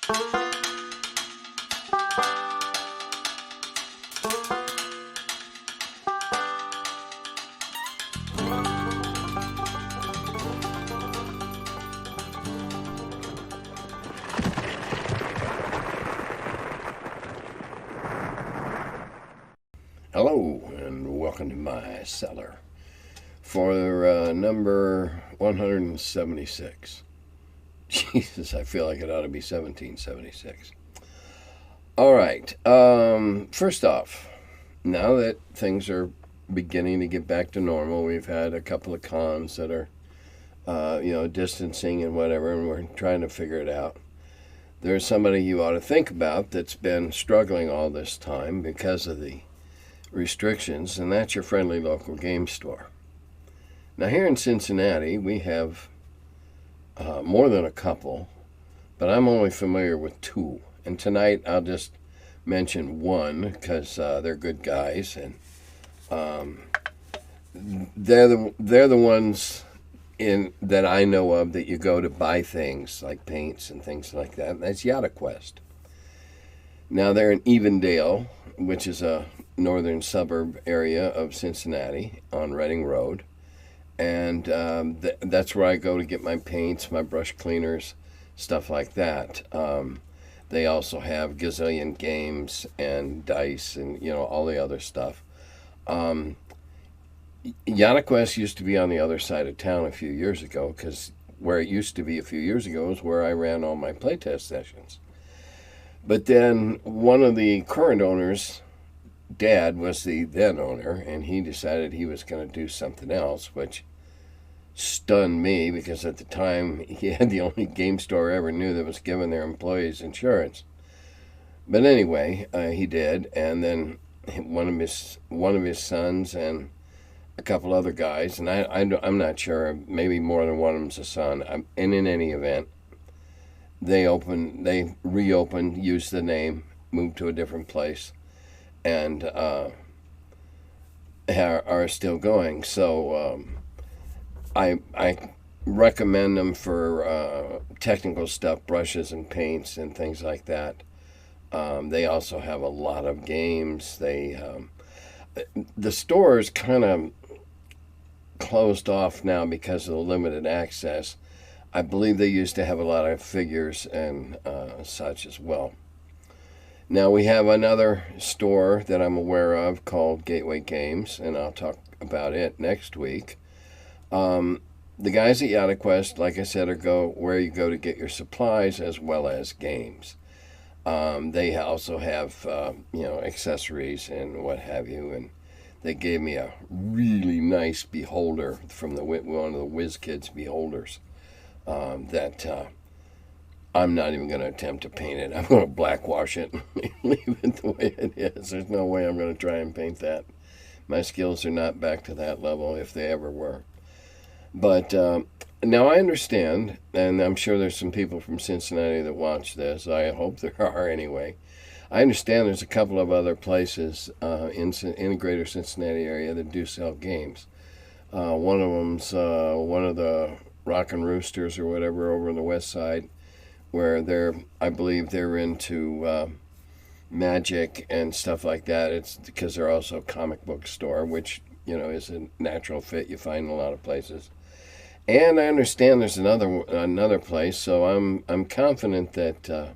Hello, and welcome to my cellar for number 176. Jesus, I feel like it ought to be 1776. All right, first off, now that things are beginning to get back to normal, we've had a couple of cons that are, distancing and whatever, and we're trying to figure it out. There's somebody you ought to think about that's been struggling all this time because of the restrictions, and that's your friendly local game store. Now here in Cincinnati we have more than a couple, but I'm only familiar with two, and tonight I'll just mention one because they're good guys, and they're the ones in that I know of that you go to buy things like paints and things like that. That's YachtaQuest. Now they're in Evendale, which is a northern suburb area of Cincinnati on Reading Road, and that's where I go to get my paints, my brush cleaners, stuff like that. They also have gazillion games and dice and all the other stuff. YachtaQuest used to be on the other side of town a few years ago, because where it used to be a few years ago is where I ran all my playtest sessions. But then one of the current owners, Dad was the then owner, and he decided he was going to do something else, which stunned me because at the time he had the only game store I ever knew that was giving their employees insurance. But anyway, he did, and then one of his sons and a couple other guys, and I'm not sure, maybe more than one of them's a son. And in any event, they reopened, used the name, moved to a different place, and are still going. So I recommend them for technical stuff, brushes and paints and things like that. They also have a lot of games. The store is kind of closed off now because of the limited access. I believe they used to have a lot of figures and such as well. Now we have another store that I'm aware of called Gateway Games, and I'll talk about it next week. The guys at YachtaQuest, like I said, are where you go to get your supplies as well as games. They also have accessories and what have you, and they gave me a really nice beholder from one of the WizKids beholders that I'm not even going to attempt to paint it. I'm going to blackwash it and leave it the way it is. There's no way I'm going to try and paint that. My skills are not back to that level, if they ever were. But now I understand, and I'm sure there's some people from Cincinnati that watch this. I hope there are anyway. I understand there's a couple of other places in the greater Cincinnati area that do sell games. One of them's one of the Rockin' Roosters or whatever over on the west side, where I believe they're into magic and stuff like that. It's because they're also a comic book store, which is a natural fit you find in a lot of places. And I understand there's another place, so I'm confident that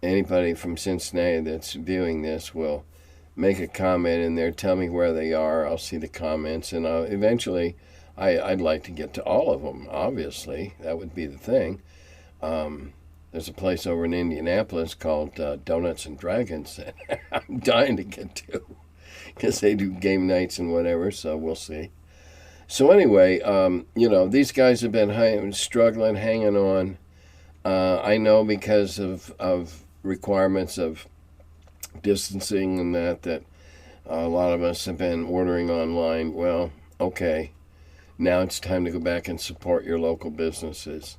anybody from Cincinnati that's viewing this will make a comment in there, tell me where they are. I'll see the comments, and eventually I'd like to get to all of them. Obviously, that would be the thing. There's a place over in Indianapolis called Donuts and Dragons that I'm dying to get to because they do game nights and whatever, so we'll see. So anyway, these guys have been struggling, hanging on. I know because of requirements of distancing and that a lot of us have been ordering online. Well, okay, now it's time to go back and support your local businesses.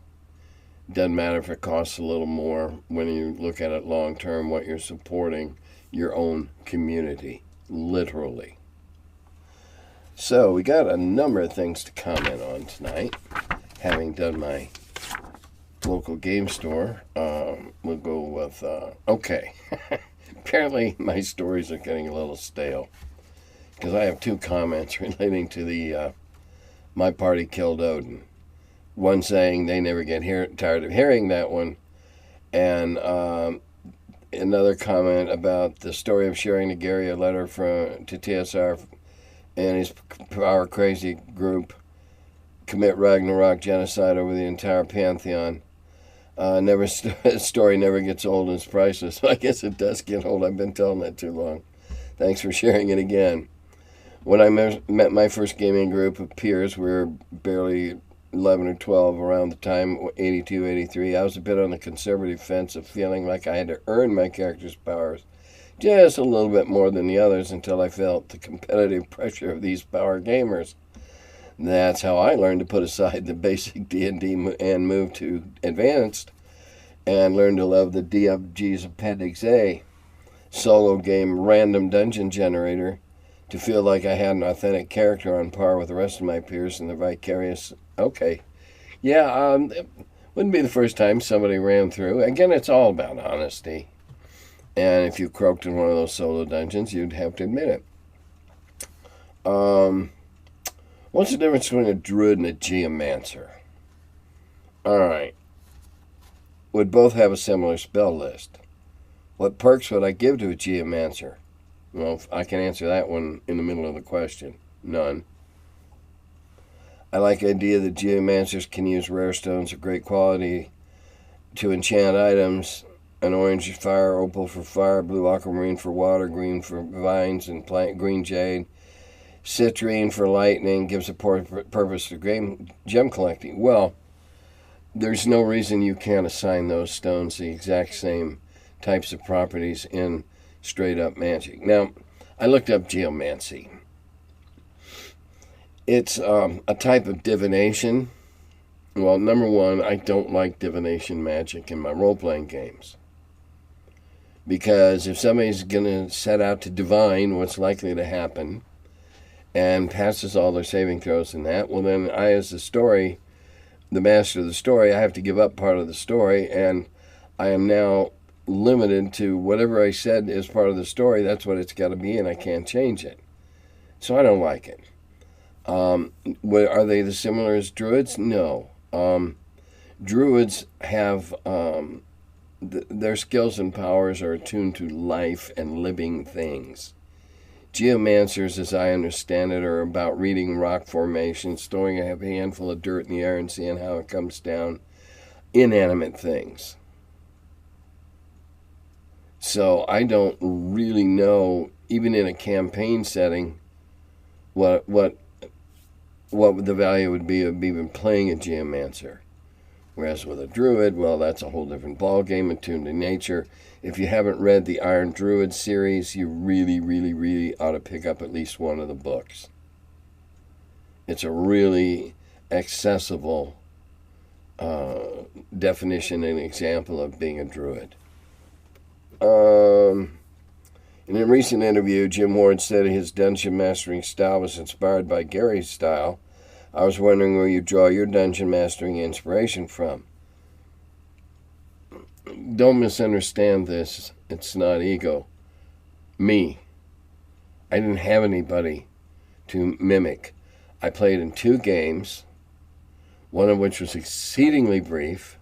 Doesn't matter if it costs a little more when you look at it long term, what you're supporting, your own community, literally. So we got a number of things to comment on tonight, having done my local game store. We'll go with, okay. Apparently my stories are getting a little stale because I have two comments relating to the my party killed Odin. One saying they never get tired of hearing that one, and another comment about the story of sharing to Gary a letter to TSR and his power crazy group commit Ragnarok genocide over the entire Pantheon. Story never gets old and it's priceless. I guess it does get old. I've been telling that too long. Thanks for sharing it again. When I met my first gaming group of peers, we were barely 11 or 12 around the time, 82, 83. I was a bit on the conservative fence of feeling like I had to earn my character's powers just a little bit more than the others until I felt the competitive pressure of these power gamers. That's how I learned to put aside the basic D&D and move to advanced and learn to love the DFG's Appendix A solo game random dungeon generator to feel like I had an authentic character on par with the rest of my peers in the vicarious. Okay. Yeah, it wouldn't be the first time somebody ran through. Again, it's all about honesty. And if you croaked in one of those solo dungeons, you'd have to admit it. What's the difference between a druid and a geomancer? Alright. Would both have a similar spell list. What perks would I give to a geomancer? Well, I can answer that one in the middle of the question. None. I like the idea that geomancers can use rare stones of great quality to enchant items. An orange fire, opal for fire, blue aquamarine for water, green for vines, and green jade. Citrine for lightning, gives a purpose to gem collecting. Well, there's no reason you can't assign those stones the exact same types of properties in straight up magic. Now, I looked up geomancy. It's a type of divination. Well, number one, I don't like divination magic in my role-playing games. Because if somebody's going to set out to divine what's likely to happen and passes all their saving throws in that, well then I, as the master of the story, I have to give up part of the story, and I am now limited to whatever I said is part of the story. That's what it's got to be, and I can't change it. So I don't like it. Are they the similar as druids? No. Druids have their skills and powers are attuned to life and living things. Geomancers, as I understand it, are about reading rock formations, throwing a handful of dirt in the air and seeing how it comes down. Inanimate things. So I don't really know, even in a campaign setting, what the value would be of even playing a geomancer. Whereas with a druid, well, that's a whole different ballgame, attuned to nature. If you haven't read the Iron Druid series, you really, really, really ought to pick up at least one of the books. It's a really accessible definition and example of being a druid. In a recent interview, Jim Ward said his dungeon mastering style was inspired by Gary's style. I was wondering where you draw your dungeon mastering inspiration from. Don't misunderstand this. It's not ego. Me. I didn't have anybody to mimic. I played in 2 games, one of which was exceedingly brief,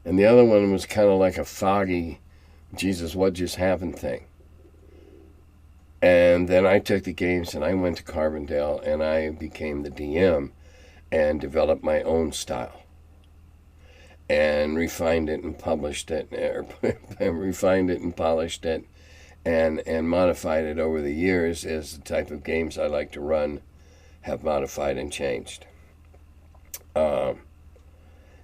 and the other one was kind of like a foggy, Jesus, what just happened thing. And then I took the games and I went to Carbondale and I became the DM and developed my own style and refined it and published it, refined it and polished it and modified it over the years as the type of games I like to run have modified and changed.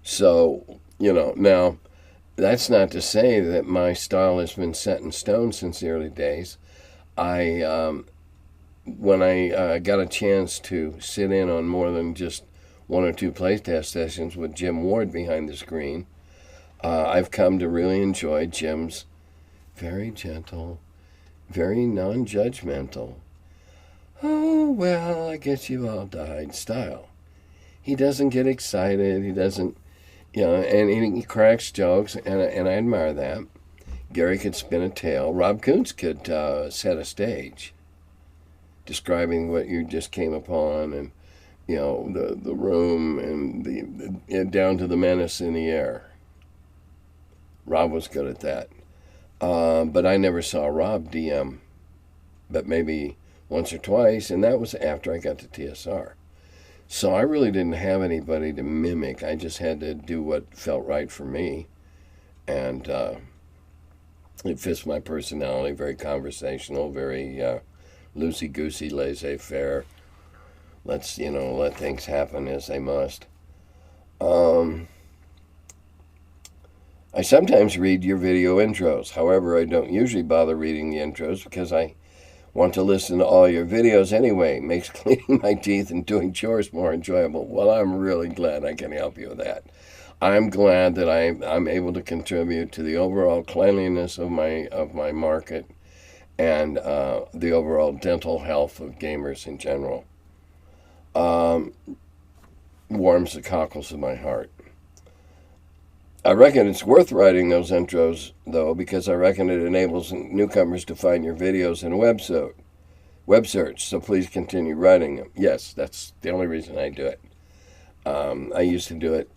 So, now that's not to say that my style has been set in stone since the early days. When I got a chance to sit in on more than just 1 or 2 playtest sessions with Jim Ward behind the screen, I've come to really enjoy Jim's very gentle, very non-judgmental, oh, well, I guess you all died style. He doesn't get excited. He doesn't You know, and he cracks jokes, and I admire that. Gary could spin a tale. Rob Kuntz could set a stage, describing what you just came upon, and you know the room and the down to the menace in the air. Rob was good at that, but I never saw Rob DM, but maybe once or twice, and that was after I got to TSR. So I really didn't have anybody to mimic. I just had to do what felt right for me, and it fits my personality. Very conversational, very loosey-goosey, laissez-faire. Let's let things happen as they must. I sometimes read your video intros. However, I don't usually bother reading the intros because I want to listen to all your videos anyway. It makes cleaning my teeth and doing chores more enjoyable. Well, I'm really glad I can help you with that. I'm glad that I'm able to contribute to the overall cleanliness of my market and the overall dental health of gamers in general. Warms the cockles of my heart. I reckon it's worth writing those intros, though, because I reckon it enables newcomers to find your videos in a web search, so please continue writing them. Yes, that's the only reason I do it. I used to do it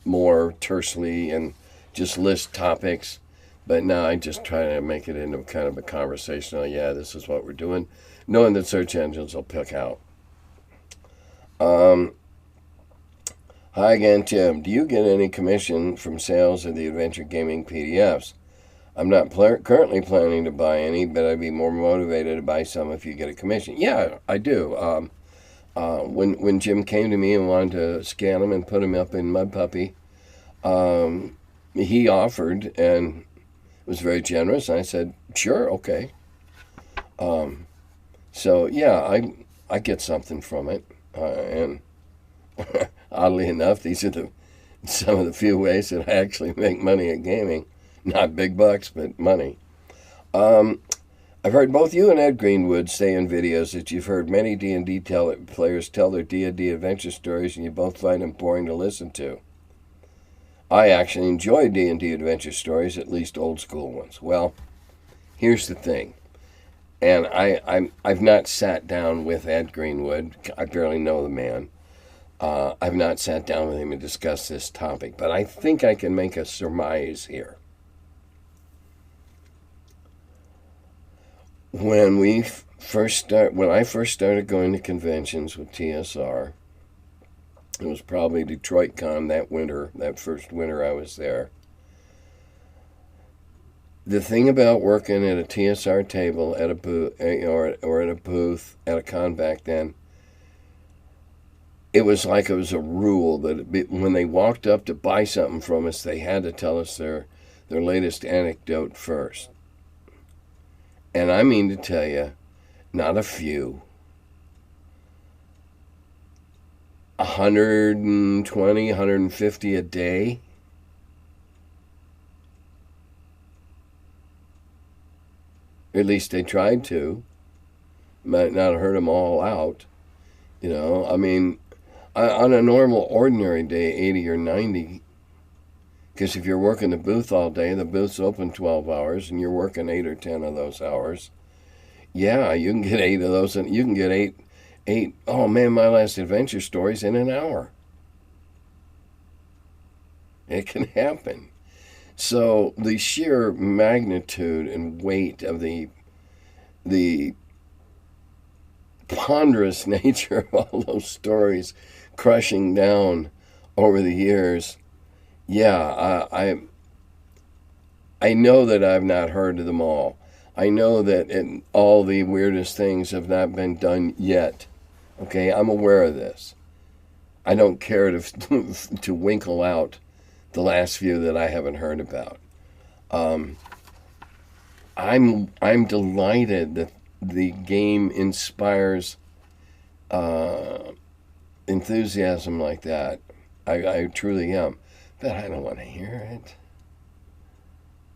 more tersely and just list topics, but now I just try to make it into kind of a conversational, yeah, this is what we're doing, knowing that search engines will pick out. Hi again, Tim. Do you get any commission from sales of the Adventure Gaming PDFs? I'm not currently planning to buy any, but I'd be more motivated to buy some if you get a commission. Yeah, I do. When Jim came to me and wanted to scan them and put them up in Mud Puppy, he offered and was very generous. And I said, sure, okay. So yeah, I get something from it, and oddly enough, these are some of the few ways that I actually make money at gaming. Not big bucks, but money. I've heard both you and Ed Greenwood say in videos that you've heard many D&D players tell their D&D adventure stories, and you both find them boring to listen to. I actually enjoy D&D adventure stories, at least old school ones. Well, here's the thing. And I've not sat down with Ed Greenwood. I barely know the man. I've not sat down with him and discussed this topic, but I think I can make a surmise here. When I first started going to conventions with TSR, it was probably Detroit Con that first winter I was there. The thing about working at a TSR table at a booth or at a booth at a con back then, it was like it was a rule that when they walked up to buy something from us, they had to tell us their latest anecdote first. And I mean to tell you, not a few. 120, 150 a day. At least they tried to. Might not have heard them all out. You know, I mean, on a normal, ordinary day, 80 or 90, because if you're working the booth all day, the booth's open 12 hours, and you're working 8 or 10 of those hours, yeah, you can get 8 of those, and you can get eight, oh man, my last adventure story's in an hour. It can happen. So the sheer magnitude and weight of the ponderous nature of all those stories crushing down over the years, yeah, I know that I've not heard of them all. I know that all the weirdest things have not been done yet. Okay, I'm aware of this. I don't care to winkle out the last few that I haven't heard about. I'm delighted that the game inspires enthusiasm like that. I truly am. But I don't want to hear it.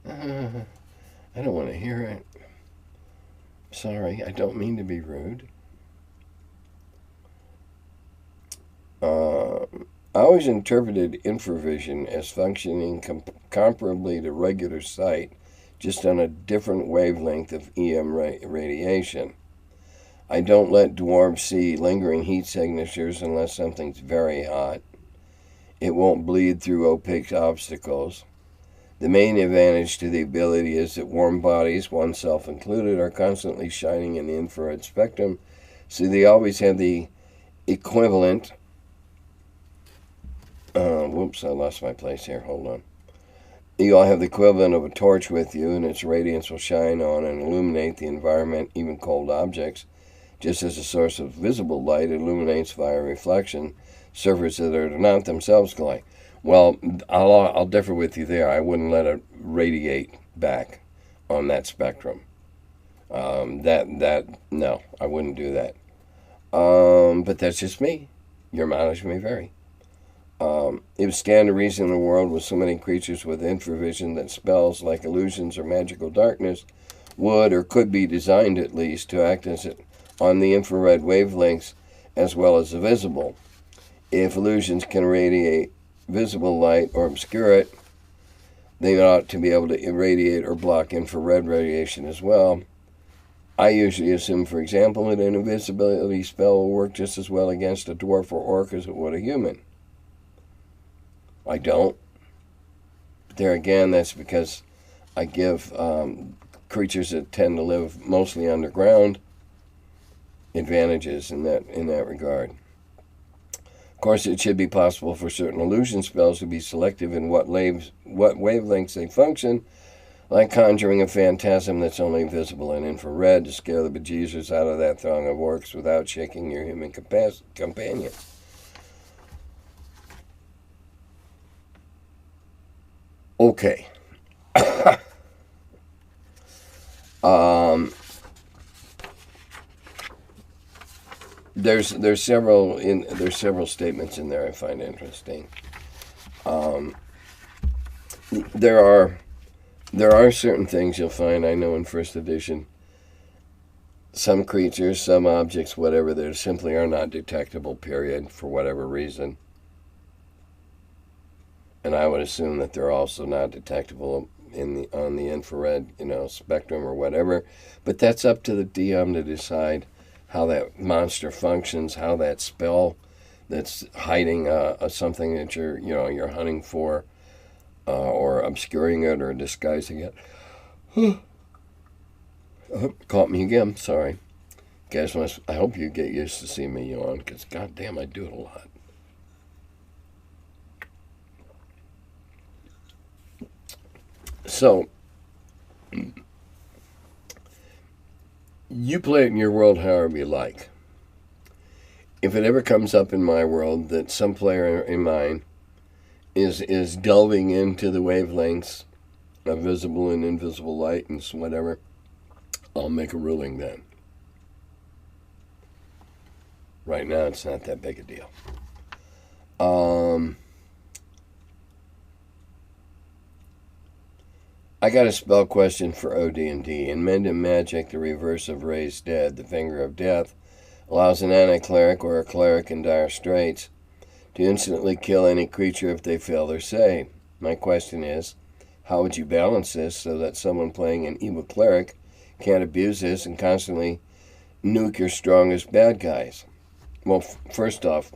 I don't want to hear it. Sorry, I don't mean to be rude. I always interpreted infravision as functioning comparably to regular sight, just on a different wavelength of EM radiation. I don't let dwarves see lingering heat signatures unless something's very hot. It won't bleed through opaque obstacles. The main advantage to the ability is that warm bodies, oneself included, are constantly shining in the infrared spectrum, so they always have the equivalent. Whoops, I lost my place here. Hold on. You all have the equivalent of a torch with you, and its radiance will shine on and illuminate the environment, even cold objects, just as a source of visible light illuminates via reflection surfaces that are not themselves glowing. Well, I'll differ with you there. I wouldn't let it radiate back on that spectrum. No, I wouldn't do that. But that's just me. Your mileage may vary. It would stand to reason in a world with so many creatures with infravision that spells like illusions or magical darkness would or could be designed at least to act as it on the infrared wavelengths as well as the visible. If illusions can radiate visible light or obscure it, they ought to be able to irradiate or block infrared radiation as well. I usually assume, for example, that an invisibility spell will work just as well against a dwarf or orc as it would a human. I don't. But there again, that's because I give creatures that tend to live mostly underground advantages in that regard. Of course, it should be possible for certain illusion spells to be selective in what wavelengths they function, like conjuring a phantasm that's only visible in infrared to scare the bejesus out of that throng of orcs without shaking your human companion. Okay. There's several statements in there I find interesting. There are certain things you'll find, I know in first edition, some creatures, some objects, whatever, that simply are not detectable, period, for whatever reason. And I would assume that they're also not detectable on the infrared, spectrum or whatever. But that's up to the DM to decide how that monster functions, how that spell that's hiding something that you're hunting for, or obscuring it or disguising it. Caught me again. Sorry, guys. I hope you get used to seeing me yawn, because goddamn, I do it a lot. So, you play it in your world however you like. If it ever comes up in my world that some player in mine is delving into the wavelengths of visible and invisible light and whatever, I'll make a ruling then. Right now, it's not that big a deal. I got a spell question for OD&D. In Mend and Magic, the reverse of Raise Dead, the Finger of Death, allows an anti-cleric or a cleric in dire straits to instantly kill any creature if they fail their save. My question is, how would you balance this so that someone playing an evil cleric can't abuse this and constantly nuke your strongest bad guys? Well, first off,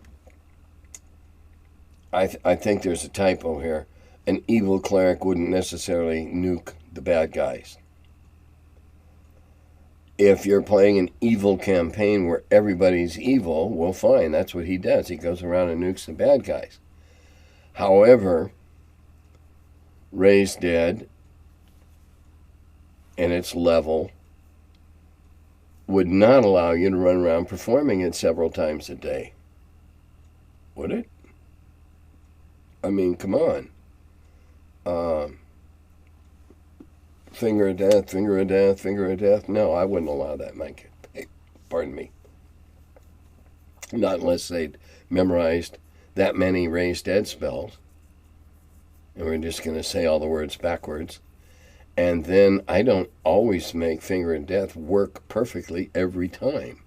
I think there's a typo here. An evil cleric wouldn't necessarily nuke the bad guys. If you're playing an evil campaign where everybody's evil, well, fine, that's what he does. He goes around and nukes the bad guys. However, Raise Dead and its level would not allow you to run around performing it several times a day. Would it? I mean, come on. Finger of death, finger of death, finger of death. No, I wouldn't allow that, Mike. Hey, pardon me. Not unless they'd memorized that many Raise Dead spells. And we're just going to say all the words backwards. And then I don't always make finger of death work perfectly every time.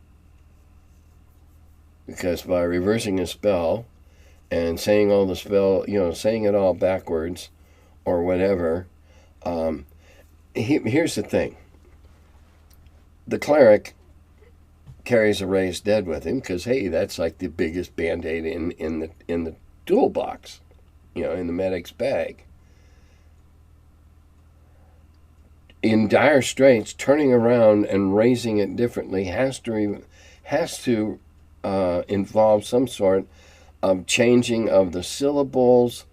Because by reversing a spell and saying all the spell, saying it all backwards or whatever. Here's the thing. The cleric carries a raised dead with him because, hey, that's like the biggest Band-Aid in the toolbox, in the medic's bag. In dire straits, turning around and raising it differently has to involve some sort of changing of the syllables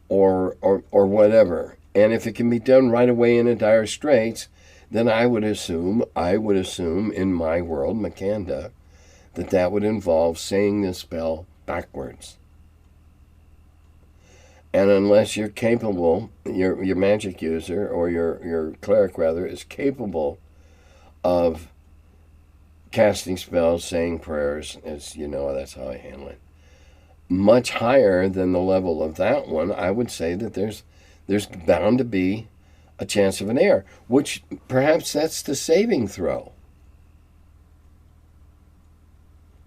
or whatever. And if it can be done right away in a dire straits, then I would assume in my world, Makanda, that would involve saying this spell backwards. And unless you're capable, your magic user, or your cleric rather, is capable of casting spells, saying prayers, as you know, that's how I handle it, much higher than the level of that one, I would say that there's bound to be a chance of an error, which perhaps that's the saving throw.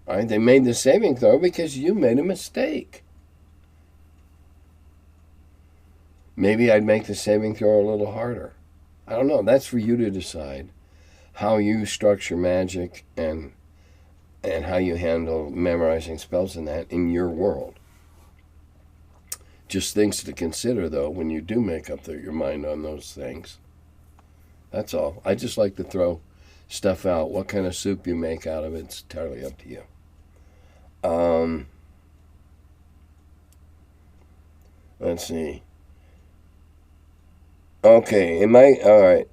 All right, they made the saving throw because you made a mistake. Maybe I'd make the saving throw a little harder. I don't know. That's for you to decide how you structure magic and how you handle memorizing spells and that in your world. Just things to consider, though, when you do make up your mind on those things. That's all. I just like to throw stuff out. What kind of soup you make out of it's entirely up to you. Let's see. Okay, all right.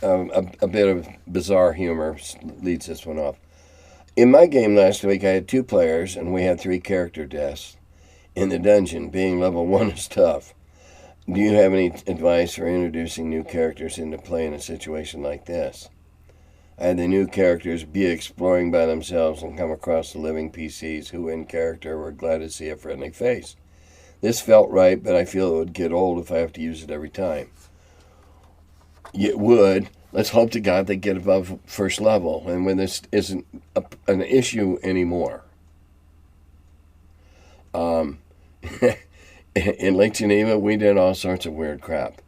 A bit of bizarre humor leads this one off. In my game last week, I had 2 players, and we had 3 character deaths in the dungeon. Being level 1 is tough. Do you have any advice for introducing new characters into play in a situation like this? I had the new characters be exploring by themselves and come across the living PCs who, in character, were glad to see a friendly face. This felt right, but I feel it would get old if I have to use it every time. It would. Let's hope to God they get above first level, and when this isn't an issue anymore. In Lake Geneva, we did all sorts of weird crap.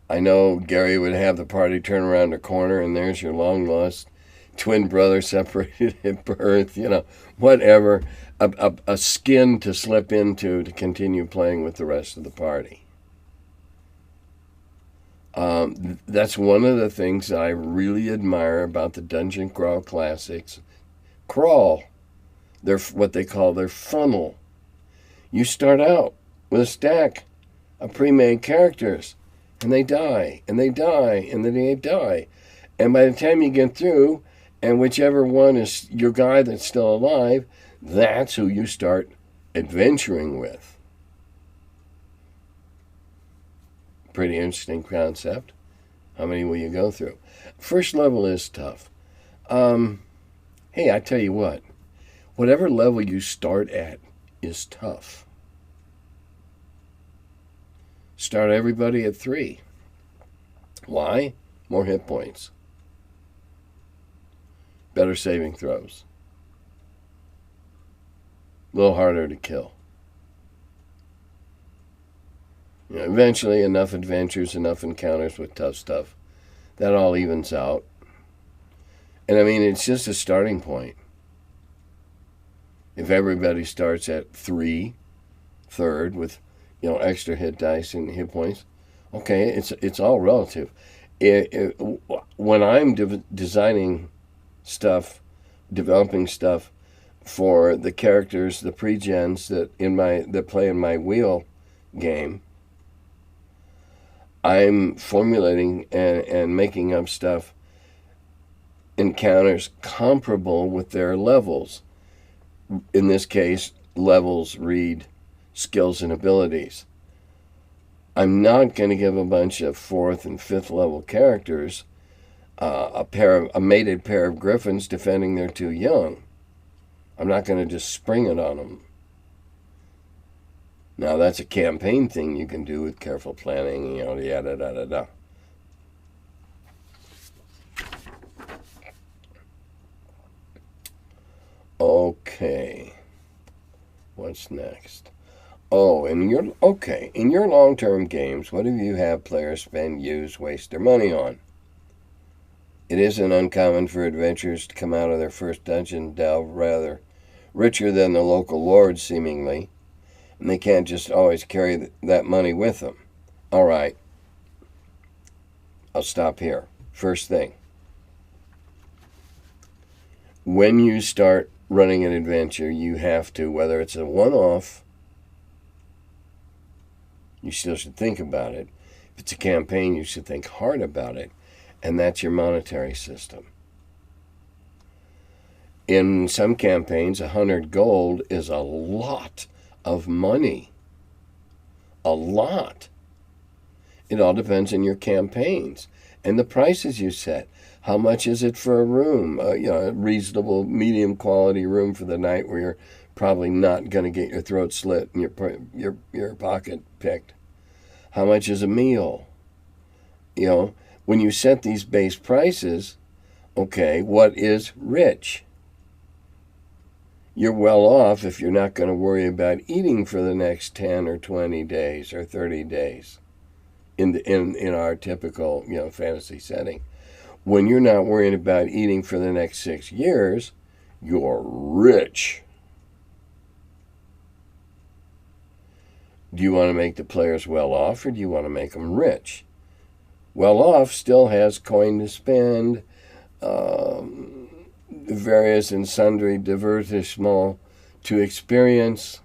I know Gary would have the party turn around the corner, and there's your long-lost twin brother separated at birth, whatever. A skin to slip into to continue playing with the rest of the party. That's one of the things I really admire about the Dungeon Crawl Classics. Crawl. They're what they call their funnel. You start out with a stack of pre-made characters, and they die, and they die, and then they die. And by the time you get through, and whichever one is your guy that's still alive, that's who you start adventuring with. Pretty interesting concept. How many will you go through? First level is tough. Hey, I tell you what. Whatever level you start at is tough. Start everybody at 3. Why? More hit points. Better saving throws. A little harder to kill. Eventually, enough adventures, enough encounters with tough stuff, that all evens out. And I mean, it's just a starting point. If everybody starts at 3, third, with extra hit dice and hit points, okay, it's all relative. When I'm designing stuff, developing stuff for the characters, the pre-gens that play in my wheel game, I'm formulating and making up stuff, encounters comparable with their levels. In this case, levels read skills and abilities. I'm not going to give a bunch of 4th and 5th level characters a mated pair of griffins defending their 2 young. I'm not going to just spring it on them. Now, that's a campaign thing you can do with careful planning, yada. Okay. What's next? Oh, in your long-term games, what do you have players spend, use, waste their money on? It isn't uncommon for adventurers to come out of their first dungeon delve rather richer than the local lords, seemingly, and they can't just always carry that money with them. All right, I'll stop here. First thing, when you start running an adventure, you have to, whether it's a one-off, you still should think about it. If it's a campaign, you should think hard about it, and that's your monetary system. In some campaigns, 100 gold is a lot of money. A lot. It all depends on your campaigns and the prices you set. How much is it for a room? A reasonable, medium quality room for the night where you're probably not going to get your throat slit and your pocket picked. How much is a meal? When you set these base prices, okay, what is rich? You're well off if you're not going to worry about eating for the next 10 or 20 days or 30 days in our typical, fantasy setting. When you're not worrying about eating for the next 6 years, you're rich. Do you want to make the players well off, or do you want to make them rich? Well off still has coin to spend, various and sundry divertissement to experience.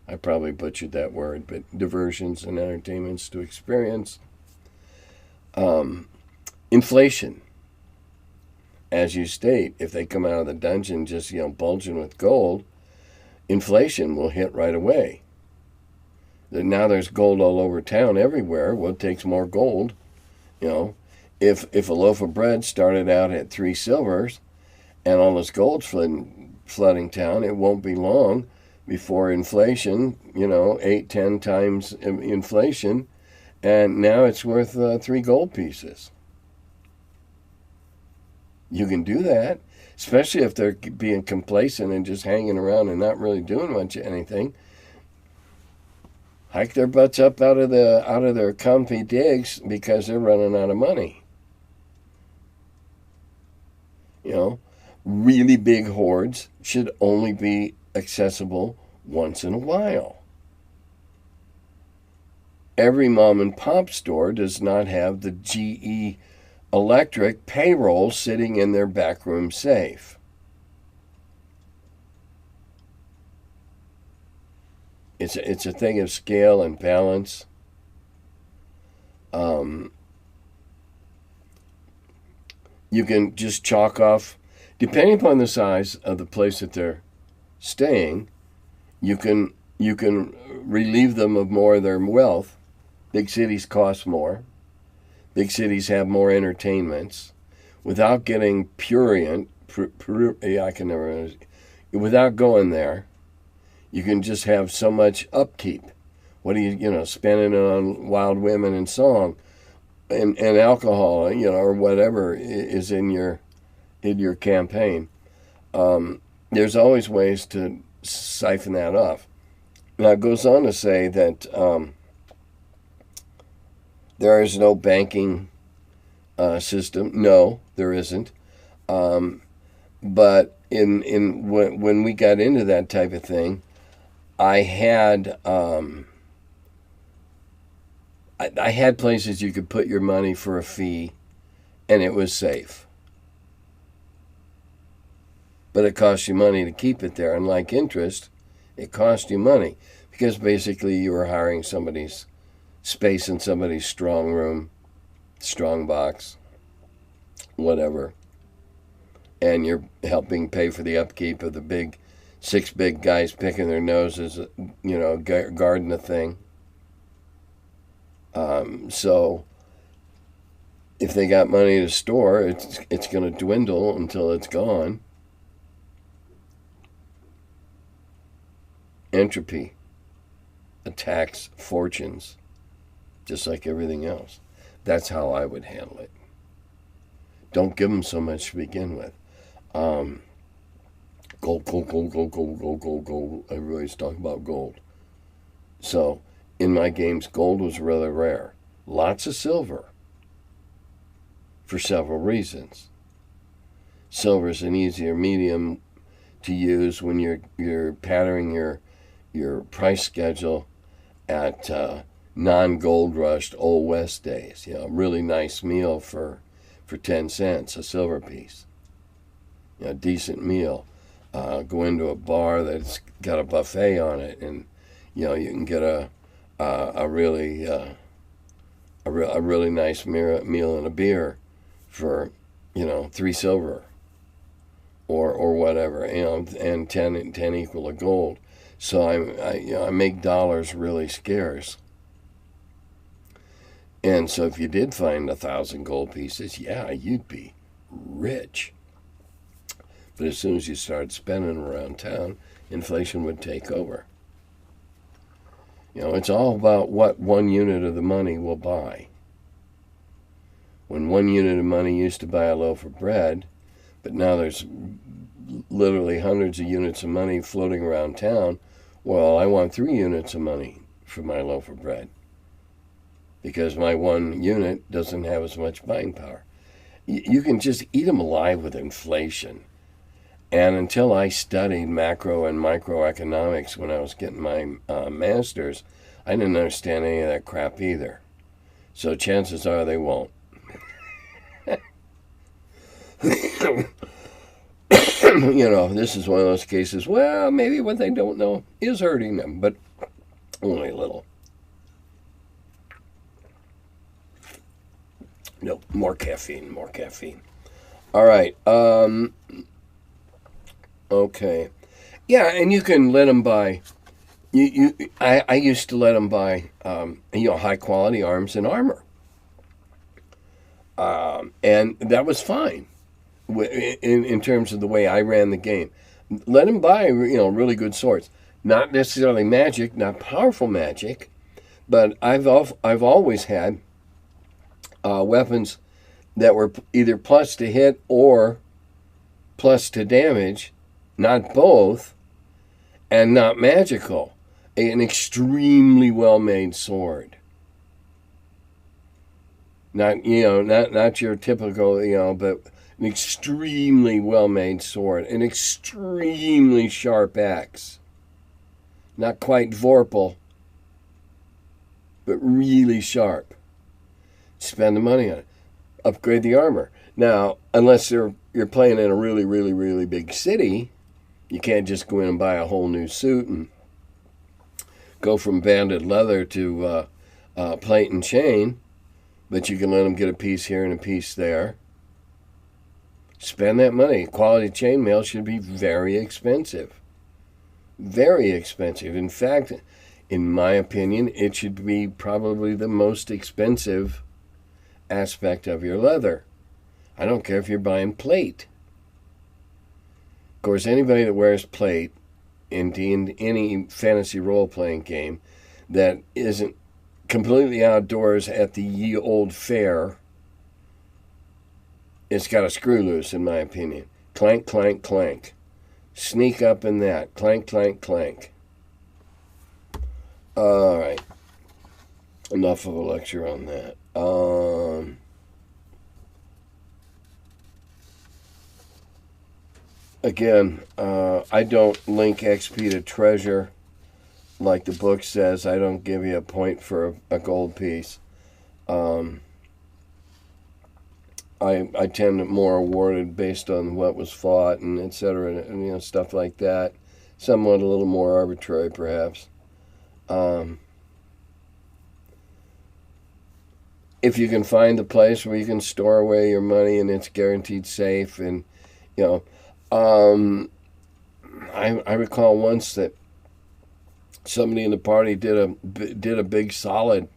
I probably butchered that word, but diversions and entertainments to experience. Inflation. As you state, if they come out of the dungeon just, bulging with gold, inflation will hit right away. Now there's gold all over town everywhere. Well, it takes more gold. If a loaf of bread started out at 3 silvers and all this gold's flooding town, it won't be long before inflation, 8, 10 times inflation, and now it's worth 3 gold pieces. You can do that, especially if they're being complacent and just hanging around and not really doing much of anything. Hike their butts up out of their comfy digs because they're running out of money. Really big hoards should only be accessible once in a while. Every mom and pop store does not have the GE Electric payroll sitting in their backroom safe. It's a thing of scale and balance. You can just chalk off, depending upon the size of the place that they're staying, you can relieve them of more of their wealth. Big cities cost more. Big cities have more entertainments. Without getting prurient, without going there, you can just have so much upkeep. What do you spending it on wild women and song and alcohol, or whatever is in your campaign. There's always ways to siphon that off. Now it goes on to say that there is no banking system. No, there isn't. But when we got into that type of thing, I had places you could put your money for a fee, and it was safe. But it cost you money to keep it there, and like interest, it cost you money because basically you were hiring somebody's space in somebody's strong room, strong box, whatever, and you're helping pay for the upkeep of the 6 big guys picking their noses, guarding the thing. So if they got money to store, it's going to dwindle until it's gone. Entropy attacks fortunes, just like everything else. That's how I would handle it. Don't give them so much to begin with. Gold, gold, gold, gold, gold, gold, gold, gold. Everybody's talking about gold. So in my games, gold was rather rare. Lots of silver for several reasons. Silver is an easier medium to use when you're patterning your price schedule at non-gold rushed Old West days. You know, a really nice meal for 10 cents, a silver piece. You know, decent meal. Go into a bar that's got a buffet on it, and you know you can get a really nice meal and a beer for 3 silver or whatever, and 10 equal of gold. So I make dollars really scarce. And so if you did find 1,000 gold pieces, yeah, you'd be rich. But as soon as you started spending around town, inflation would take over. You know, it's all about what 1 unit of the money will buy. When 1 unit of money used to buy a loaf of bread, but now there's literally hundreds of units of money floating around town, well, I want 3 units of money for my loaf of bread, because my 1 unit doesn't have as much buying power. You can just eat them alive with inflation. And until I studied macro and microeconomics when I was getting my master's, I didn't understand any of that crap either. So chances are they won't. This is one of those cases, well, maybe what they don't know is hurting them, but only a little. No, more caffeine. All right. Okay. Yeah, and you can let them buy. I used to let them buy, high quality arms and armor, and that was fine. In terms of the way I ran the game, let them buy really good swords. Not necessarily magic, not powerful magic, but I've always had weapons that were either plus to hit or plus to damage, not both, and not magical. An extremely well-made sword. Not your typical, but an extremely well-made sword, an extremely sharp axe. Not quite Vorpal, but really sharp. Spend the money on it. Upgrade the armor. Now, unless you're playing in a really, really, really big city, you can't just go in and buy a whole new suit and go from banded leather to plate and chain, but you can let them get a piece here and a piece there. Spend that money. Quality chainmail should be very expensive. Very expensive. In fact, in my opinion, it should be probably the most expensive aspect of your leather. I don't care if you're buying plate. Of course, anybody that wears plate in any fantasy role-playing game that isn't completely outdoors at the ye old fair, it's got a screw loose, in my opinion. Clank, clank, clank. Sneak up in that. Clank, clank, clank. All right. Enough of a lecture on that. Again, I don't link XP to treasure like the book says. I don't give you a point for a gold piece. I tend to more awarded based on what was fought and et cetera, and stuff like that. Somewhat a little more arbitrary, perhaps. If you can find a place where you can store away your money and it's guaranteed safe, and I recall once that somebody in the party did a big solid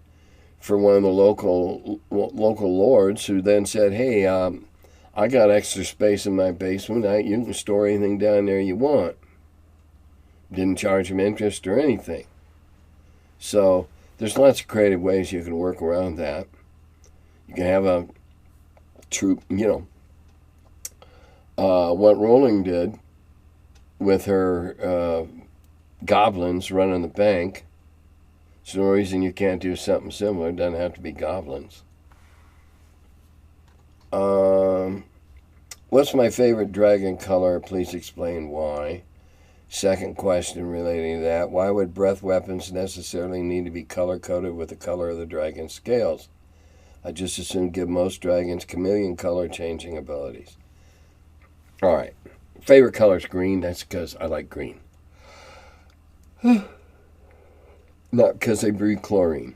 for one of the local lords, who then said, "Hey, I got extra space in my basement. You can store anything down there you want." Didn't charge him interest or anything. So there's lots of creative ways you can work around that. You can have a troop, what Rowling did with her goblins running the bank. There's no reason you can't do something similar. It doesn't have to be goblins. What's my favorite dragon color? Please explain why. Second question relating to that. Why would breath weapons necessarily need to be color-coded with the color of the dragon's scales? I just assume give most dragons chameleon color changing abilities. All right. Favorite color is green. That's because I like green. Not because they breathe chlorine.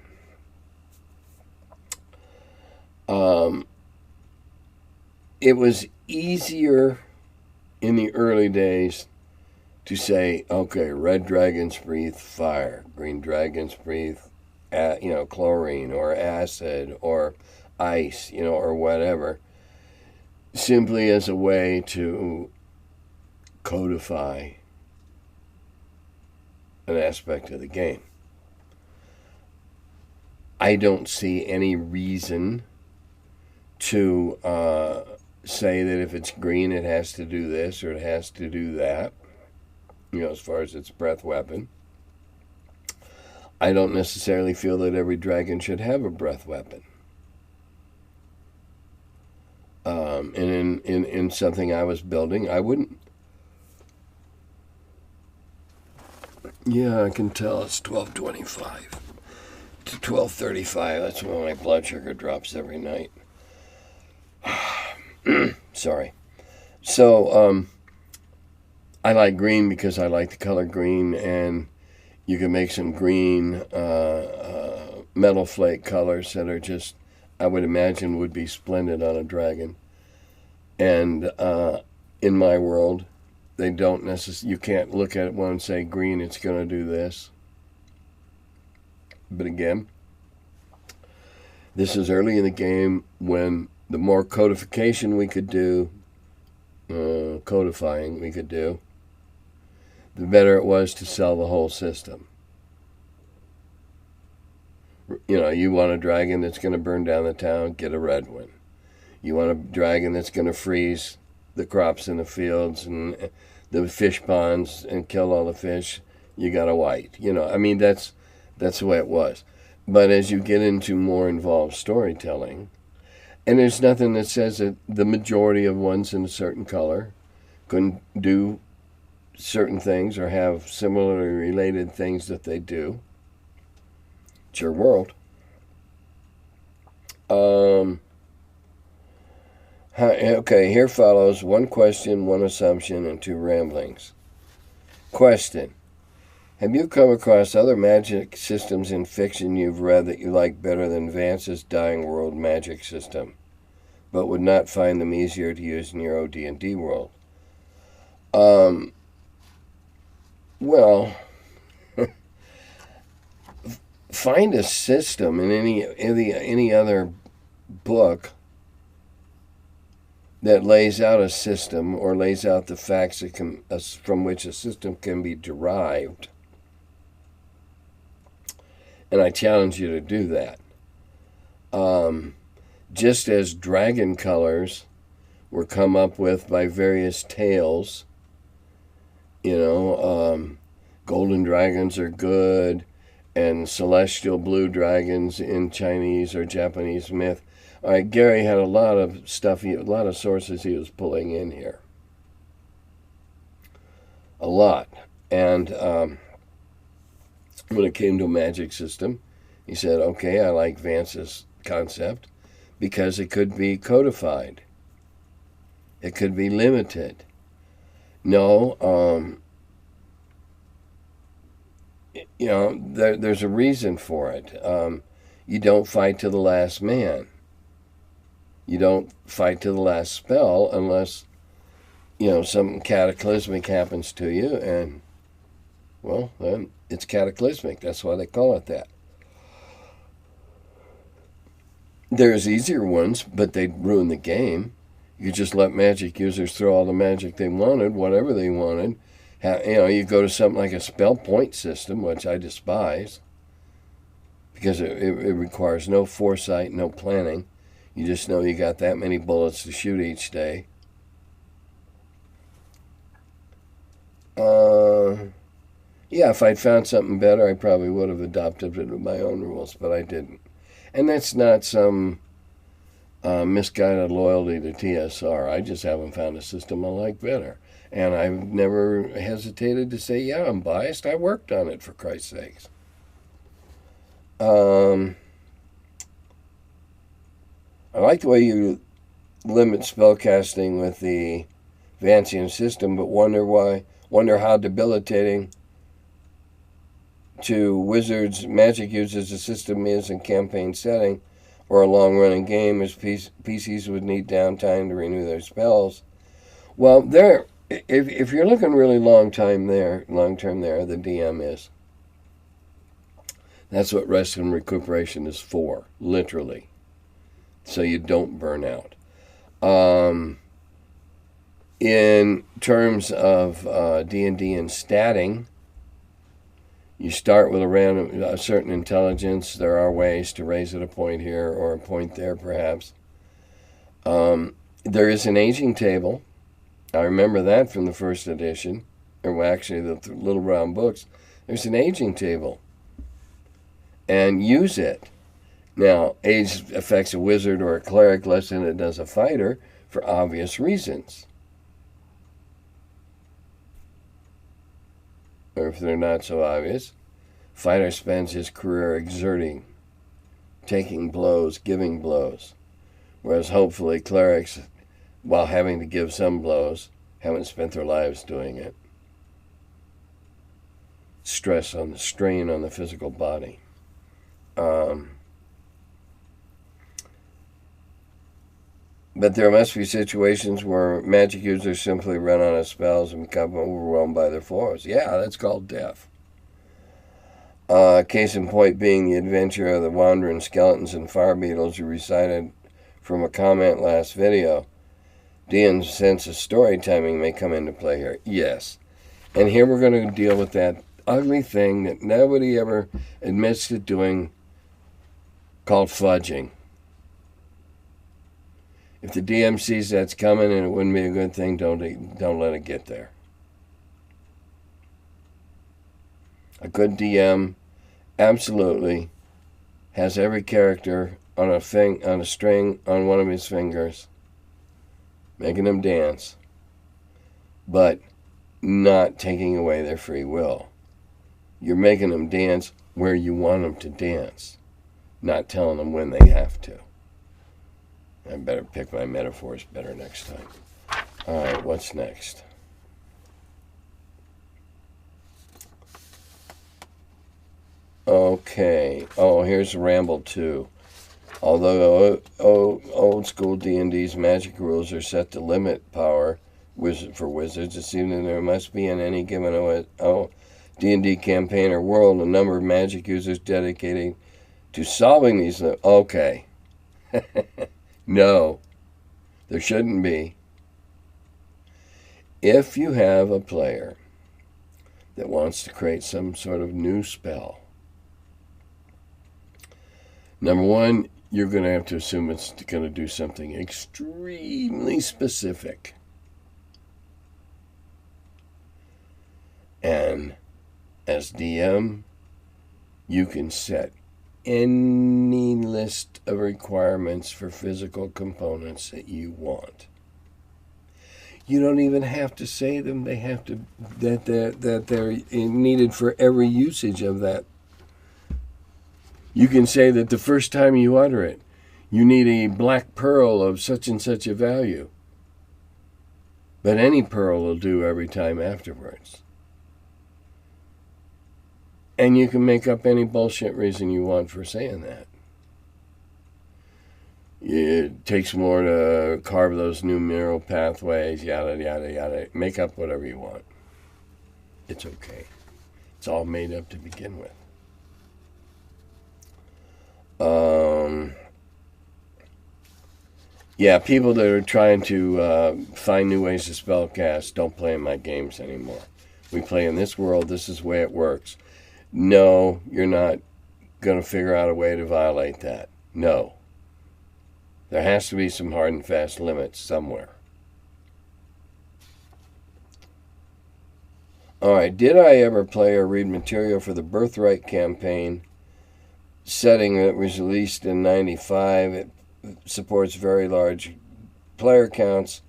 It was easier in the early days to say, okay, red dragons breathe fire, green dragons breathe, chlorine or acid or ice, or whatever, simply as a way to codify an aspect of the game. I don't see any reason to say that if it's green, it has to do this or it has to do that, as far as its breath weapon. I don't necessarily feel that every dragon should have a breath weapon. And in something I was building, I wouldn't. Yeah, I can tell it's 12:25 to 12:35. That's when my blood sugar drops every night. Sorry. So, I like green because I like the color green, and you can make some green metal flake colors that are just, I would imagine, would be splendid on a dragon. And in my world, they don't necessarily, you can't look at one and say green, it's going to do this. But again, this is early in the game when the more codification we could do, codifying we could do, the better it was to sell the whole system. You want a dragon that's going to burn down the town, get a red one. You want a dragon that's going to freeze the crops in the fields and the fish ponds and kill all the fish, you got a white. That's the way it was. But as you get into more involved storytelling, and there's nothing that says that the majority of ones in a certain color couldn't do certain things or have similarly related things that they do. It's your world. Okay, here follows one question, one assumption, and two ramblings. Question. Have you come across other magic systems in fiction you've read that you like better than Vance's Dying World magic system, but would not find them easier to use in your OD&D world? Well, find a system in any other book that lays out a system or lays out the facts from which a system can be derived. And I challenge you to do that. Just as dragon colors were come up with by various tales, golden dragons are good, and celestial blue dragons in Chinese or Japanese myth. All right, Gary had a lot of stuff, a lot of sources he was pulling in here. A lot. And when it came to a magic system, he said, okay, I like Vance's concept because it could be codified. It could be limited. No, there's a reason for it. You don't fight to the last man. You don't fight to the last spell unless, something cataclysmic happens to you, and, well, then it's cataclysmic. That's why they call it that. There's easier ones, but they'd ruin the game. You just let magic users throw all the magic they wanted, whatever they wanted. You go to something like a spell point system, which I despise, because it requires no foresight, no planning. You just know you got that many bullets to shoot each day. Yeah, if I'd found something better, I probably would have adopted it with my own rules, but I didn't. And that's not some misguided loyalty to TSR. I just haven't found a system I like better. And I've never hesitated to say, yeah, I'm biased. I worked on it, for Christ's sakes. I like the way you limit spellcasting with the Pantheon system, but wonder how debilitating to wizards magic users the system is in campaign setting or a long-running game, as PCs would need downtime to renew their spells. Well, if you're looking really long-term there, the DM is. That's what rest and recuperation is for, literally, so you don't burn out. In terms of D&D and statting, you start with a certain intelligence. There are ways to raise it a point here or a point there, perhaps. There is an aging table. I remember that from the first edition, or actually the little brown books. There's an aging table. And use it. Now, age affects a wizard or a cleric less than it does a fighter for obvious reasons. Or if they're not so obvious, fighter spends his career exerting, taking blows, giving blows, whereas hopefully clerics, while having to give some blows, haven't spent their lives doing it. Strain on the physical body. But there must be situations where magic users simply run out of spells and become overwhelmed by their foes. Yeah, that's called death. Case in point being the adventure of the wandering skeletons and fire beetles you recited from a comment last video. DM's sense of story timing may come into play here. Yes. And here we're going to deal with that ugly thing that nobody ever admits to doing, called fudging. If the DM sees that's coming and it wouldn't be a good thing, don't let it get there. A good DM absolutely has every character on a string on one of his fingers, making them dance, but not taking away their free will. You're making them dance where you want them to dance, not telling them when they have to. I better pick my metaphors better next time. All right, what's next? Okay. Oh, here's Ramble 2. Although old school D&D's magic rules are set to limit power for wizards, it seems that there must be in any given D&D campaign or world a number of magic users dedicated to solving these. Okay. No, there shouldn't be. If you have a player that wants to create some sort of new spell, number one, you're going to have to assume it's going to do something extremely specific. And as DM, you can set any list of requirements for physical components that you want. You don't even have to say them. They have to that they're needed for every usage of that. You can say that the first time you utter it, you need a black pearl of such and such a value. But any pearl will do every time afterwards. And you can make up any bullshit reason you want for saying that. It takes more to carve those new neural pathways, yada, yada, yada. Make up whatever you want. It's okay. It's all made up to begin with. Yeah, people that are trying to find new ways to spellcast don't play in my games anymore. We play in this world. This is the way it works. No, you're not going to figure out a way to violate that. No. There has to be some hard and fast limits somewhere. All right. Did I ever play or read material for the Birthright campaign setting that was released in '95? It supports very large player counts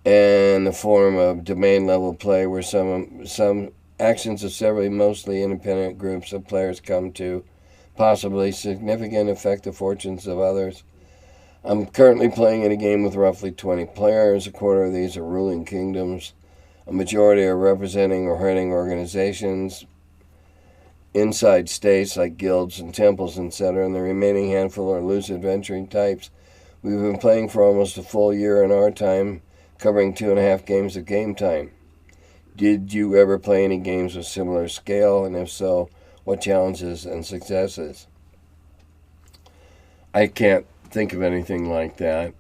and the form of domain level play where some actions of several mostly independent groups of players come to possibly significant affect the fortunes of others. I'm currently playing in a game with roughly 20 players. A quarter of these are ruling kingdoms. A majority are representing or heading organizations inside states like guilds and temples, etc., and the remaining handful are loose adventuring types. We've been playing for almost a full year in our time, covering 2.5 games of game time. Did you ever play any games of similar scale, and if so, what challenges and successes? I can't think of anything like that.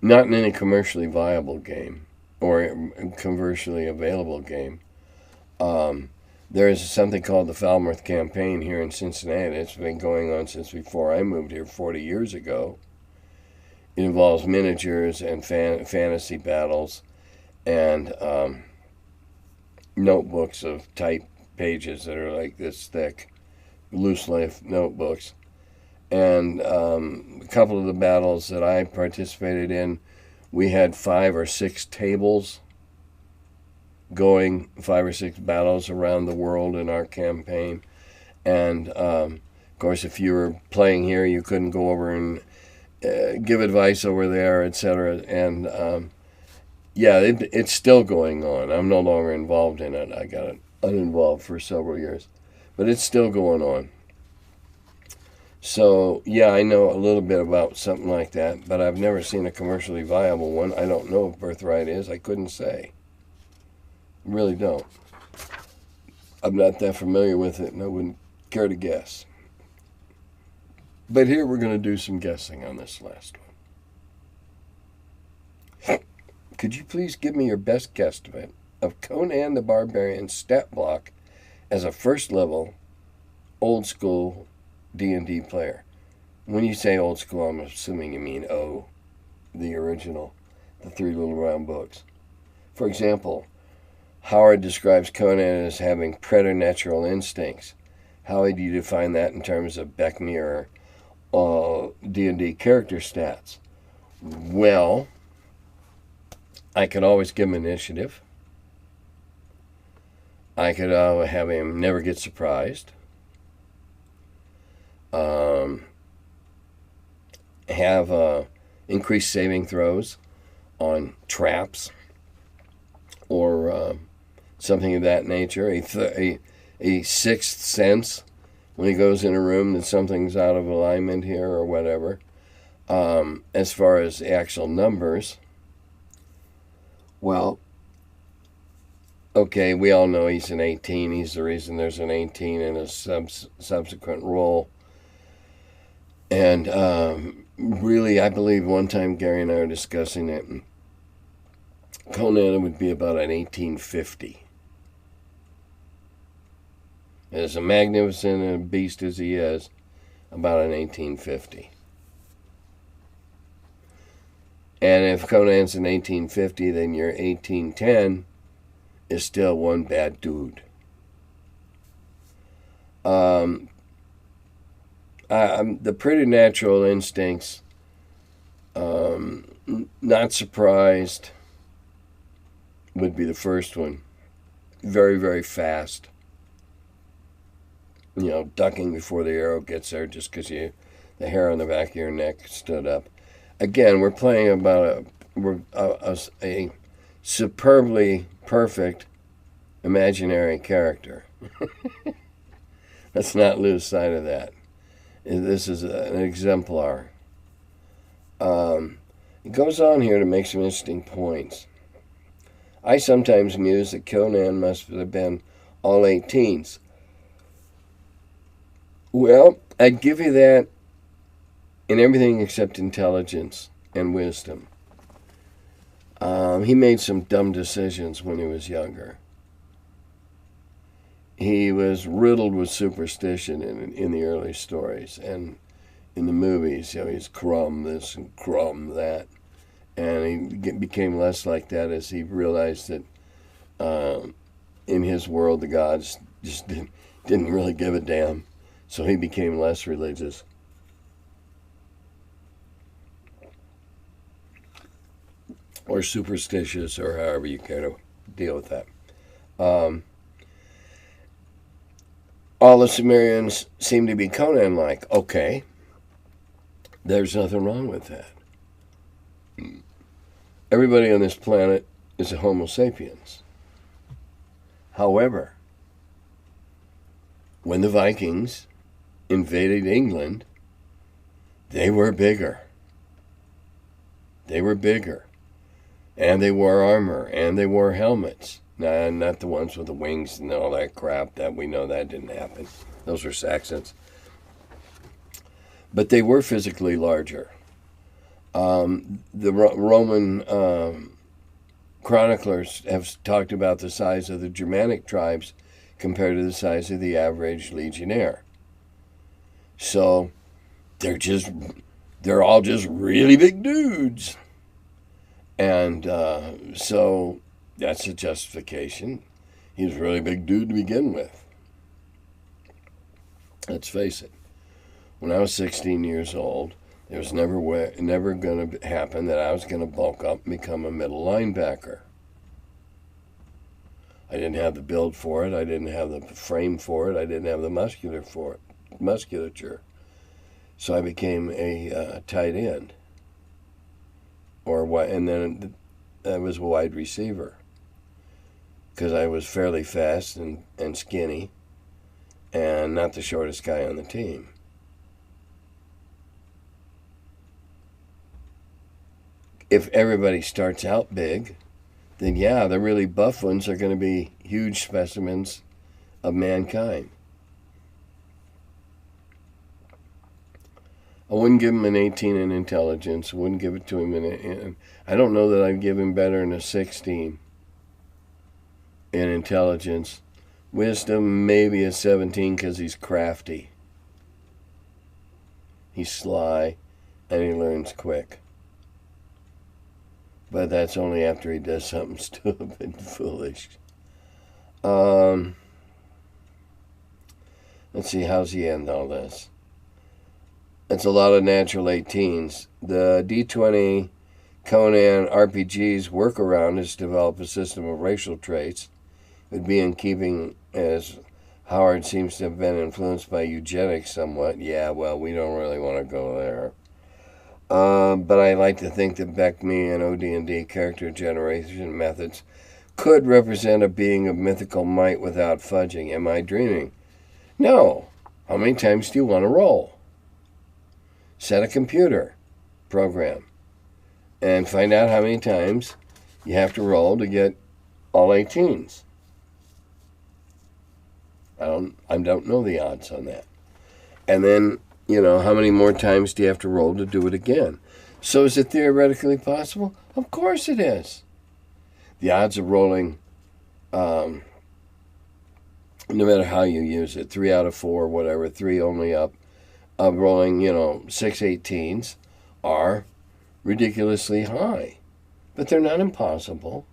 Not in any commercially viable game or commercially available game. There is something called the Falmouth campaign here in Cincinnati. It's been going on since before I moved here 40 years ago. It involves miniatures and fantasy battles and notebooks of type pages that are like this thick, loose leaf notebooks. And a couple of the battles that I participated in, we had 5 or 6 tables going, 5 or 6 battles around the world in our campaign. And of course, if you were playing here, you couldn't go over and give advice over there, etc. And yeah, it's still going on. I'm no longer involved in it. I got uninvolved for several years, but it's still going on. So, yeah, I know a little bit about something like that, but I've never seen a commercially viable one. I don't know if Birthright is. I couldn't say. Really don't. I'm not that familiar with it, and I wouldn't care to guess. But here we're going to do some guessing on this last one. Could you please give me your best guesstimate of Conan the Barbarian's stat block as a first-level, old-school D&D player? When you say old school, I'm assuming you mean the original, the 3 little round books. For example, Howard describes Conan as having preternatural instincts. How do you define that in terms of Beckmere D&D character stats? Well, I could always give him initiative. I could have him never get surprised. Have increased saving throws on traps or something of that nature. A sixth sense when he goes in a room that something's out of alignment here or whatever. As far as the actual numbers, well, okay, we all know he's an 18. He's the reason there's an 18 in a subsequent roll. And really, I believe one time Gary and I were discussing it, Conan would be about an 1850. As a magnificent and a beast as he is, about an 1850. And if Conan's an 1850, then your 1810 is still one bad dude. The preternatural instincts, not surprised, would be the first one. Very, very fast. You know, ducking before the arrow gets there just because the hair on the back of your neck stood up. Again, we're playing about a superbly perfect imaginary character. Let's not lose sight of that. This is an exemplar. It goes on here to make some interesting points. I sometimes muse that Conan must have been all 18s. Well, I'd give you that in everything except intelligence and wisdom. He made some dumb decisions when he was younger. He was riddled with superstition in the early stories, and in the movies. You know, he's crumb this and crumb that. And he became less like that as he realized that in his world the gods just didn't really give a damn. So he became less religious. Or superstitious, or however you care to deal with that. All the Sumerians seem to be Conan-like. Okay, there's nothing wrong with that. Everybody on this planet is a Homo sapiens. However, when the Vikings invaded England, they were bigger. They were bigger. And they wore armor, and they wore helmets. Nah, not the ones with the wings and all that crap. That we know that didn't happen. Those were Saxons. But they were physically larger. The Roman chroniclers have talked about the size of the Germanic tribes compared to the size of the average legionnaire. So they're all just really big dudes. And so that's a justification. He was a really big dude to begin with. Let's face it. When I was 16 years old, it was never going to happen that I was going to bulk up and become a middle linebacker. I didn't have the build for it. I didn't have the frame for it. I didn't have the musculature. So I became a tight end. And then I was a wide receiver because I was fairly fast and skinny and not the shortest guy on the team. If everybody starts out big, then yeah, the really buff ones are going to be huge specimens of mankind. I wouldn't give him an 18 in intelligence. I wouldn't give it to him I don't know that I'd give him better than a 16 in intelligence. Wisdom, maybe a 17 because he's crafty. He's sly, and he learns quick. But that's only after he does something stupid and foolish. Let's see, how's he end all this? It's a lot of natural 18s. The D20 Conan RPG's workaround is to develop a system of racial traits. It would be in keeping as Howard seems to have been influenced by eugenics somewhat. Yeah, well, we don't really want to go there. But I like to think that Beckme and OD&D character generation methods could represent a being of mythical might without fudging. Am I dreaming? No. How many times do you want to roll? Set a computer program and find out how many times you have to roll to get all 18s. I don't know the odds on that. And then, how many more times do you have to roll to do it again? So is it theoretically possible? Of course it is. The odds of rolling, no matter how you use it, 3 out of 4, whatever, 3 only up, of rolling, 6 18s are ridiculously high. But they're not impossible.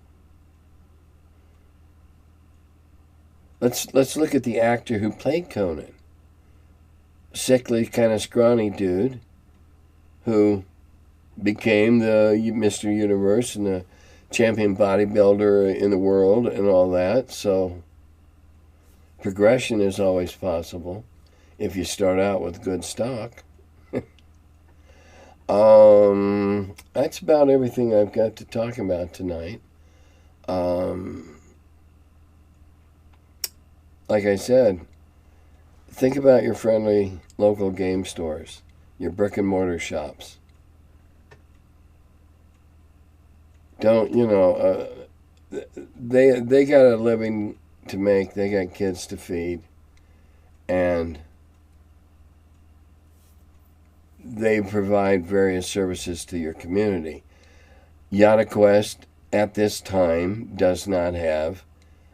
Let's look at the actor who played Conan. Sickly, kind of scrawny dude who became the Mr. Universe and the champion bodybuilder in the world and all that. So progression is always possible if you start out with good stock. That's about everything I've got to talk about tonight. Like I said, think about your friendly local game stores, your brick and mortar shops. Don't, they got a living to make, they got kids to feed, and they provide various services to your community. Yada Quest at this time does not have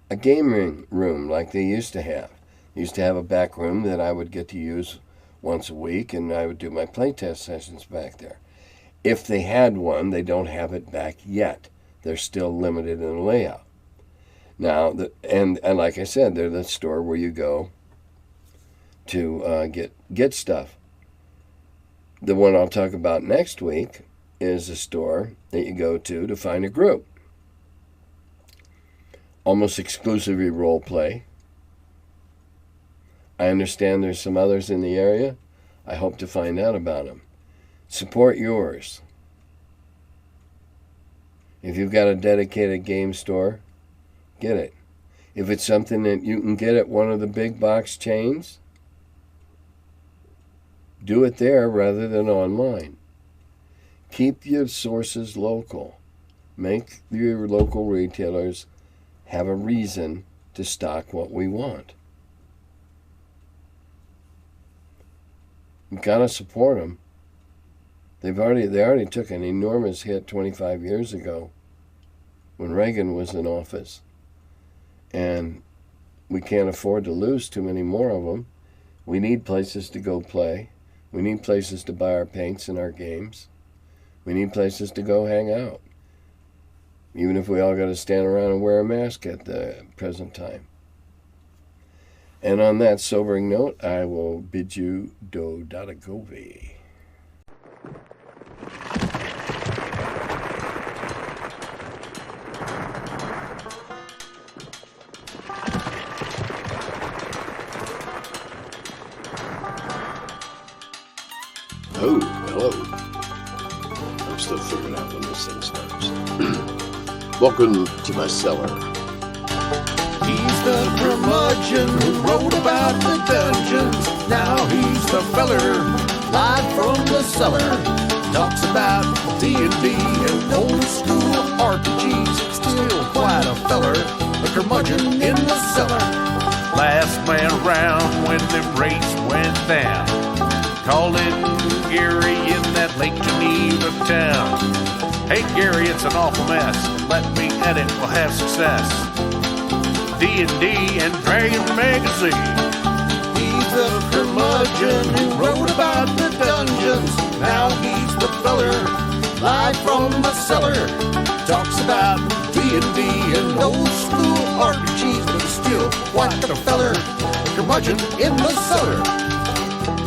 a game room like they used to have. They used to have a back room that I would get to use once a week, and I would do my playtest sessions back there. If they had one, they don't have it back yet. They're still limited in the layout. Now, and like I said, they're the store where you go to get stuff. The one I'll talk about next week is a store that you go to find a group. Almost exclusively role play. I understand there's some others in the area. I hope to find out about them. Support yours. If you've got a dedicated game store, get it. If it's something that you can get at one of the big box chains, do it there rather than online. Keep your sources local. Make your local retailers have a reason to stock what we want. You've got to support them. They already took an enormous hit 25 years ago when Reagan was in office. And we can't afford to lose too many more of them. We need places to go play. We need places to buy our paints and our games. We need places to go hang out. Even if we all got to stand around and wear a mask at the present time. And on that sobering note, I will bid you do dadagovi. Oh, hello. I'm still figuring out when this thing starts. Welcome to my cellar. He's the curmudgeon who wrote about the dungeons. Now he's the feller, live from the cellar. Talks about D&D and old school RPGs. Still quite a feller, the curmudgeon in the cellar. Last man around when the race went down. Calling Gary in that Lake Geneva town. Hey Gary, it's an awful mess. Let me edit, we'll have success. D&D and Dragon Magazine. He's the curmudgeon who wrote about the dungeons. Now he's the feller, live from the cellar. Talks about D&D and old school RPGs, but he's still quite the feller, the curmudgeon in the cellar.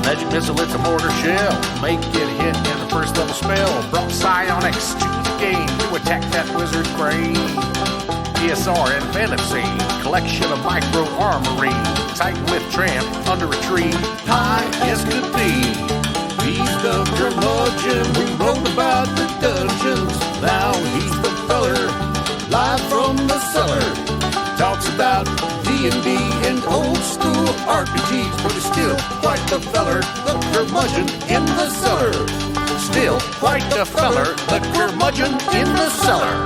Magic missile, it's a mortar shell. Make it hit in the first level spell. Brought psionics to the game to attack that wizard's brain. ESR and fantasy, collection of micro armory. Titan with tramp under a tree, high as could be. He's the curmudgeon who wrote about the dungeons. Now he's the feller, live from the cellar. Talks about D&D and old school RPGs, but he's still quite the feller, the curmudgeon in the cellar. Still quite the feller, the curmudgeon in the cellar.